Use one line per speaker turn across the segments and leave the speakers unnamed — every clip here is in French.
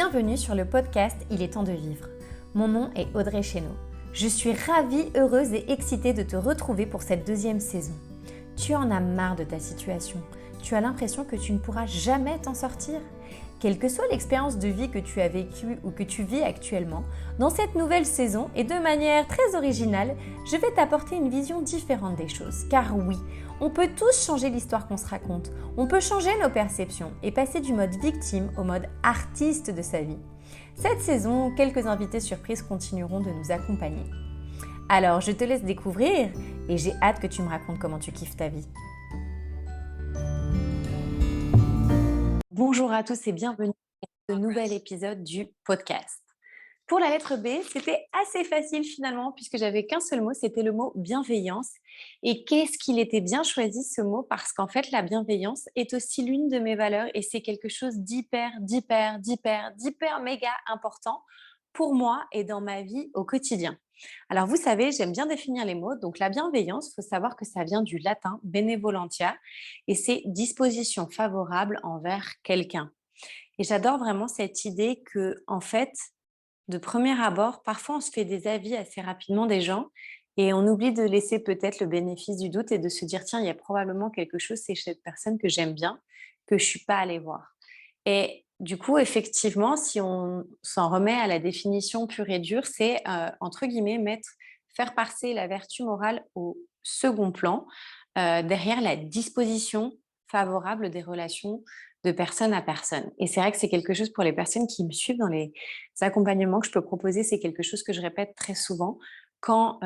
Bienvenue sur le podcast Il est temps de vivre. Mon nom est Audrey Chéneau. Je suis ravie, heureuse et excitée de te retrouver pour cette deuxième saison. Tu en as marre de ta situation. Tu as l'impression que tu ne pourras jamais t'en sortir. Quelle que soit l'expérience de vie que tu as vécue ou que tu vis actuellement, dans cette nouvelle saison et de manière très originale, je vais t'apporter une vision différente des choses. Car oui, on peut tous changer l'histoire qu'on se raconte, on peut changer nos perceptions et passer du mode victime au mode artiste de sa vie. Cette saison, quelques invités surprises continueront de nous accompagner. Alors, je te laisse découvrir et j'ai hâte que tu me racontes comment tu kiffes ta vie. Bonjour à tous et bienvenue dans ce nouvel épisode du podcast. Pour la lettre B, c'était assez facile finalement puisque j'avais qu'un seul mot, c'était le mot bienveillance. Et qu'est-ce qu'il était bien choisi ce mot parce qu'en fait la bienveillance est aussi l'une de mes valeurs et c'est quelque chose d'hyper méga important pour moi et dans ma vie au quotidien. Alors vous savez, j'aime bien définir les mots. Donc la bienveillance, il faut savoir que ça vient du latin benevolentia et c'est disposition favorable envers quelqu'un. Et j'adore vraiment cette idée que en fait, de premier abord, parfois on se fait des avis assez rapidement des gens et on oublie de laisser peut-être le bénéfice du doute et de se dire tiens, il y a probablement quelque chose chez cette personne que j'aime bien, que je suis pas allée voir. Et du coup, effectivement, si on s'en remet à la définition pure et dure, c'est entre guillemets faire passer la vertu morale au second plan, derrière la disposition favorable des relations de personne à personne. Et c'est vrai que c'est quelque chose pour les personnes qui me suivent dans les accompagnements que je peux proposer, c'est quelque chose que je répète très souvent. Quand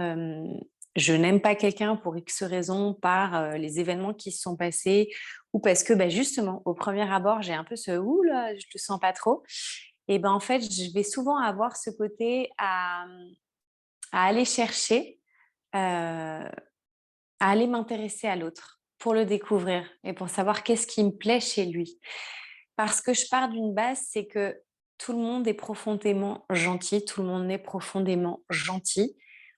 je n'aime pas quelqu'un pour X raisons, par les événements qui se sont passés, ou parce que justement, au premier abord, j'ai un peu ce ouh là, je le sens pas trop. Et en fait, je vais souvent avoir ce côté à aller chercher, à aller m'intéresser à l'autre pour le découvrir et pour savoir qu'est-ce qui me plaît chez lui. Parce que je pars d'une base, c'est que tout le monde est profondément gentil, tout le monde est profondément gentil.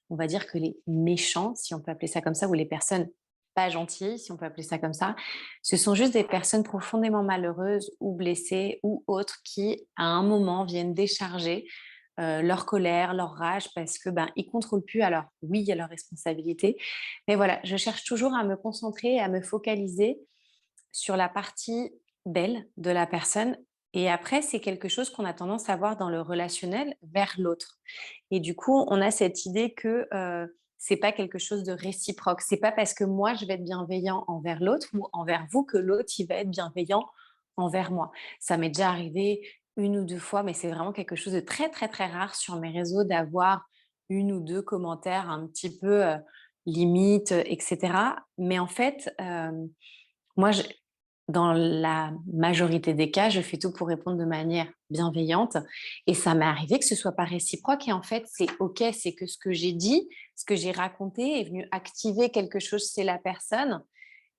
On va dire que les méchants, si on peut appeler ça comme ça, ou les personnes pas gentilles, si on peut appeler ça comme ça, ce sont juste des personnes profondément malheureuses ou blessées ou autres qui, à un moment, viennent décharger leur colère, leur rage, parce que ils contrôlent plus. Alors oui, il y a leur responsabilité, mais voilà, je cherche toujours à me concentrer, à me focaliser sur la partie belle de la personne. Et après, c'est quelque chose qu'on a tendance à voir dans le relationnel vers l'autre. Et du coup, on a cette idée que c'est pas quelque chose de réciproque. C'est pas parce que moi je vais être bienveillant envers l'autre ou envers vous que l'autre il va être bienveillant envers moi. Ça m'est déjà arrivé une ou deux fois, mais c'est vraiment quelque chose de très rare sur mes réseaux d'avoir une ou deux commentaires un petit peu limite, etc. Mais en fait, moi, dans la majorité des cas, je fais tout pour répondre de manière bienveillante et ça m'est arrivé que ce soit pas réciproque et en fait, c'est OK, c'est que ce que j'ai dit, ce que j'ai raconté est venu activer quelque chose chez la personne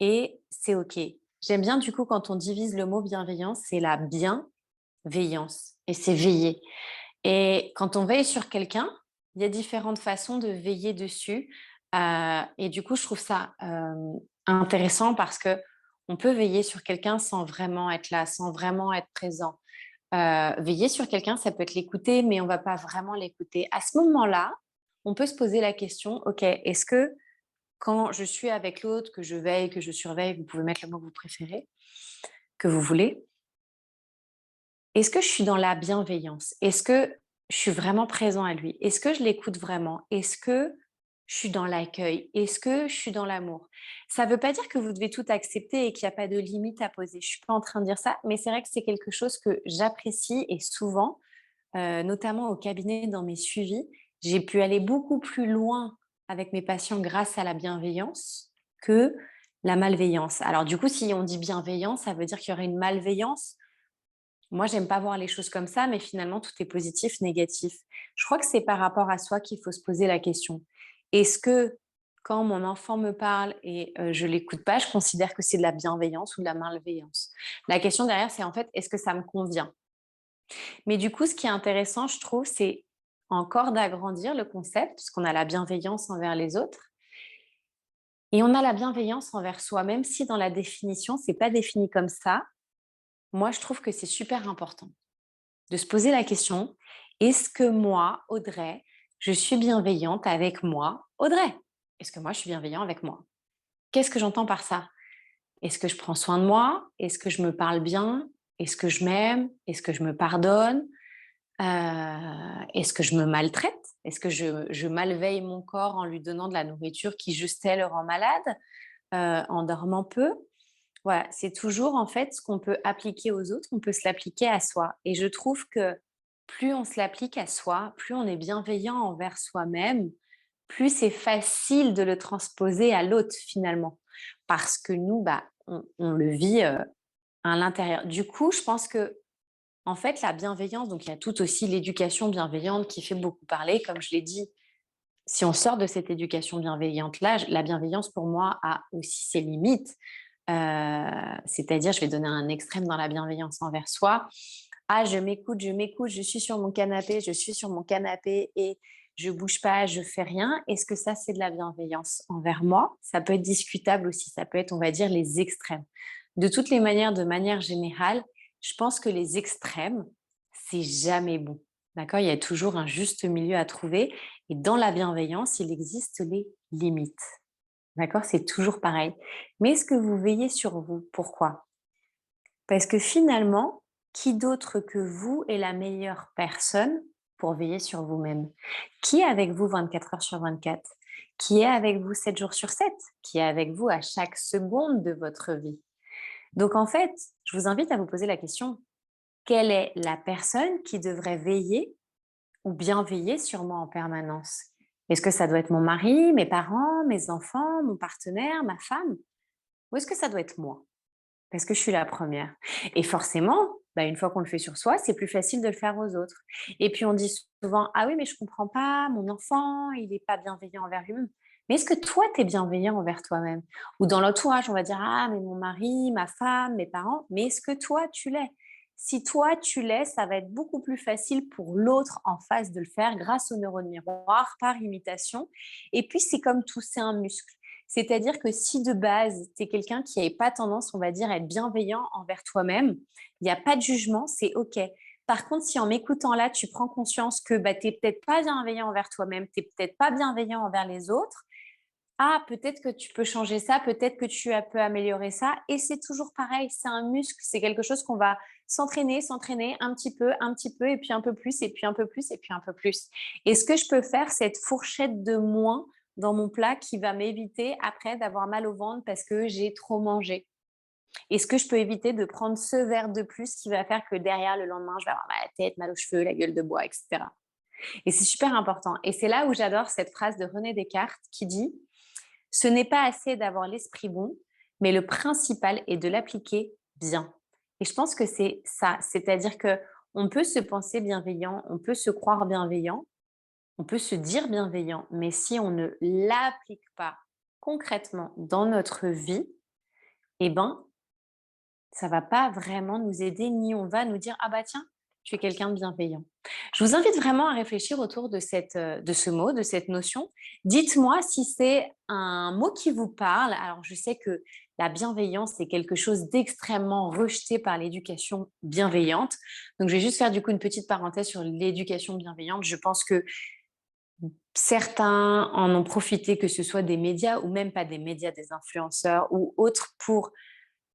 et c'est OK. J'aime bien du coup quand on divise le mot bienveillance, c'est la bienveillance et c'est veiller. Et quand on veille sur quelqu'un, il y a différentes façons de veiller dessus, et du coup, je trouve ça, intéressant parce que on peut veiller sur quelqu'un sans vraiment être là, sans vraiment être présent. Veiller sur quelqu'un, ça peut être l'écouter, mais on va pas vraiment l'écouter. À ce moment-là, on peut se poser la question: «OK, est-ce que quand je suis avec l'autre, que je veille, que je surveille», vous pouvez mettre le mot que vous préférez, que vous voulez, est-ce que je suis dans la bienveillance? Est-ce que je suis vraiment présent à lui? Est-ce que je l'écoute vraiment? Est-ce que je suis dans l'accueil? Est-ce que je suis dans l'amour? Ça ne veut pas dire que vous devez tout accepter et qu'il n'y a pas de limite à poser. Je suis pas en train de dire ça, mais c'est vrai que c'est quelque chose que j'apprécie et souvent, notamment au cabinet dans mes suivis, j'ai pu aller beaucoup plus loin avec mes patients grâce à la bienveillance que la malveillance. Alors du coup, si on dit bienveillance, ça veut dire qu'il y aurait une malveillance? Moi, j'aime pas voir les choses comme ça, mais finalement, tout est positif, négatif. Je crois que c'est par rapport à soi qu'il faut se poser la question. Est-ce que quand mon enfant me parle et je l'écoute pas, je considère que c'est de la bienveillance ou de la malveillance? La question derrière, c'est en fait, est-ce que ça me convient? Mais du coup, ce qui est intéressant, je trouve, c'est encore d'agrandir le concept, puisqu'on a la bienveillance envers les autres et on a la bienveillance envers soi, même si dans la définition, c'est pas défini comme ça. Moi, je trouve que c'est super important. de se poser la question, est-ce que moi, Audrey, je suis bienveillante avec moi, Audrey? Est-ce que moi, je suis bienveillant avec moi? Qu'est-ce que j'entends par ça? Est-ce que je prends soin de moi? Est-ce que je me parle bien? Est-ce que je m'aime? Est-ce que je me pardonne? Est-ce que je me maltraite? Est-ce que je malveille mon corps en lui donnant de la nourriture qui, juste elle, le rend malade, en dormant peu? Voilà, c'est toujours en fait ce qu'on peut appliquer aux autres, on peut se l'appliquer à soi. Et je trouve que plus on se l'applique à soi, plus on est bienveillant envers soi-même, plus c'est facile de le transposer à l'autre finalement. Parce que nous, bah, on le vit à l'intérieur. Du coup, je pense que en fait, la bienveillance, donc il y a tout aussi l'éducation bienveillante qui fait beaucoup parler, comme je l'ai dit. Si on sort de cette éducation bienveillante-là, la bienveillance pour moi a aussi ses limites. C'est-à-dire, je vais donner un extrême dans la bienveillance envers soi. Ah, je m'écoute, je suis sur mon canapé, je suis sur mon canapé et je bouge pas, je fais rien. Est-ce que ça, c'est de la bienveillance envers moi? Ça peut être discutable aussi, ça peut être, on va dire, les extrêmes. De toutes les manières, de manière générale, je pense que les extrêmes, c'est jamais bon. D'accord? Il y a toujours un juste milieu à trouver. Et dans la bienveillance, il existe les limites. D'accord? C'est toujours pareil. Mais est-ce que vous veillez sur vous? Pourquoi? Parce que finalement, qui d'autre que vous est la meilleure personne pour veiller sur vous-même? Qui est avec vous 24 heures sur 24? Qui est avec vous 7 jours sur 7? Qui est avec vous à chaque seconde de votre vie? Donc en fait, je vous invite à vous poser la question, quelle est la personne qui devrait veiller ou bien veiller sur moi en permanence? Est-ce que ça doit être mon mari, mes parents, mes enfants, mon partenaire, ma femme? Ou est-ce que ça doit être moi? Parce que je suis la première. Et forcément, bah, une fois qu'on le fait sur soi, c'est plus facile de le faire aux autres. Et puis on dit souvent: «Ah oui, mais je comprends pas, mon enfant, il n'est pas bienveillant envers lui-même». Mais est-ce que toi, tu es bienveillant envers toi-même? Ou dans l'entourage, on va dire: «Ah mais mon mari, ma femme, mes parents», mais est-ce que toi, tu l'es? Si toi, tu l'es, ça va être beaucoup plus facile pour l'autre en face de le faire grâce au neurones miroir, par imitation. Et puis c'est comme tout, c'est un muscle. C'est-à-dire que si de base, tu es quelqu'un qui n'avait pas tendance, on va dire, à être bienveillant envers toi-même, il n'y a pas de jugement, c'est OK. Par contre, si en m'écoutant là, tu prends conscience que bah, tu n'es peut-être pas bienveillant envers toi-même, tu n'es peut-être pas bienveillant envers les autres, ah, peut-être que tu peux changer ça, peut-être que tu peux améliorer ça. Et c'est toujours pareil, c'est un muscle, c'est quelque chose qu'on va s'entraîner un petit peu, et puis un peu plus, et puis un peu plus, et puis un peu plus. Et ce que je peux faire, c'est cette fourchette de moins dans mon plat qui va m'éviter après d'avoir mal au ventre parce que j'ai trop mangé. Est-ce que je peux éviter de prendre ce verre de plus qui va faire que derrière, le lendemain, je vais avoir mal à la tête, mal aux cheveux, la gueule de bois, etc. Et c'est super important. Et c'est là où j'adore cette phrase de René Descartes qui dit: ce n'est pas assez d'avoir l'esprit bon, mais le principal est de l'appliquer bien. Et je pense que c'est ça, c'est-à-dire que on peut se penser bienveillant, on peut se croire bienveillant, on peut se dire bienveillant, mais si on ne l'applique pas concrètement dans notre vie, eh ben, ça va pas vraiment nous aider, ni on va nous dire: «Ah bah tiens, tu es quelqu'un de bienveillant». Je vous invite vraiment à réfléchir autour de ce mot, de cette notion. Dites-moi si c'est un mot qui vous parle. Alors je sais que la bienveillance, c'est quelque chose d'extrêmement rejeté par l'éducation bienveillante. Donc je vais juste faire du coup une petite parenthèse sur l'éducation bienveillante. Je pense que certains en ont profité, que ce soit des médias ou même pas des médias, des influenceurs ou autres, pour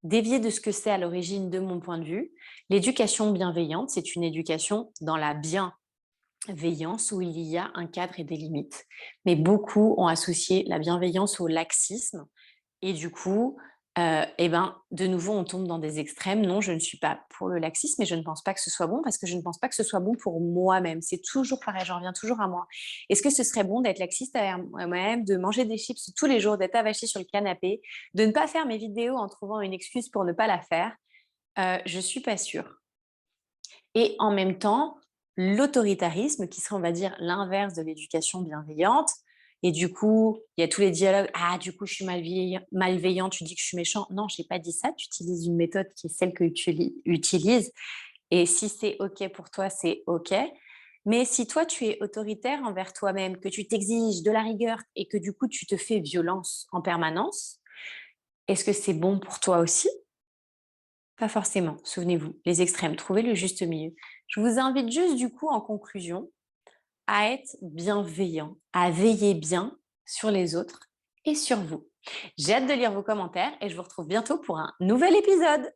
dévier de ce que c'est à l'origine de mon point de vue. L'éducation bienveillante, c'est une éducation dans la bienveillance où il y a un cadre et des limites. Mais beaucoup ont associé la bienveillance au laxisme et du coup, eh ben, de nouveau, on tombe dans des extrêmes. Non, je ne suis pas pour le laxisme, mais je ne pense pas que ce soit bon parce que je ne pense pas que ce soit bon pour moi-même. C'est toujours pareil, j'en reviens toujours à moi. Est-ce que ce serait bon d'être laxiste envers moi-même, de manger des chips tous les jours, d'être avachie sur le canapé, de ne pas faire mes vidéos en trouvant une excuse pour ne pas la faire? Je suis pas sûre. Et en même temps, l'autoritarisme qui serait, on va dire, l'inverse de l'éducation bienveillante. Et du coup, il y a tous les dialogues: «Ah, du coup, je suis malveillant, tu dis que je suis méchant». Non, j'ai pas dit ça, tu utilises une méthode qui est celle que tu utilises et si c'est OK pour toi, c'est OK. Mais si toi, tu es autoritaire envers toi-même, que tu t'exiges de la rigueur et que du coup, tu te fais violence en permanence, est-ce que c'est bon pour toi aussi? Pas forcément, souvenez-vous, les extrêmes, trouvez le juste milieu. Je vous invite juste du coup en conclusion à être bienveillant, à veiller bien sur les autres et sur vous. J'ai hâte de lire vos commentaires et je vous retrouve bientôt pour un nouvel épisode.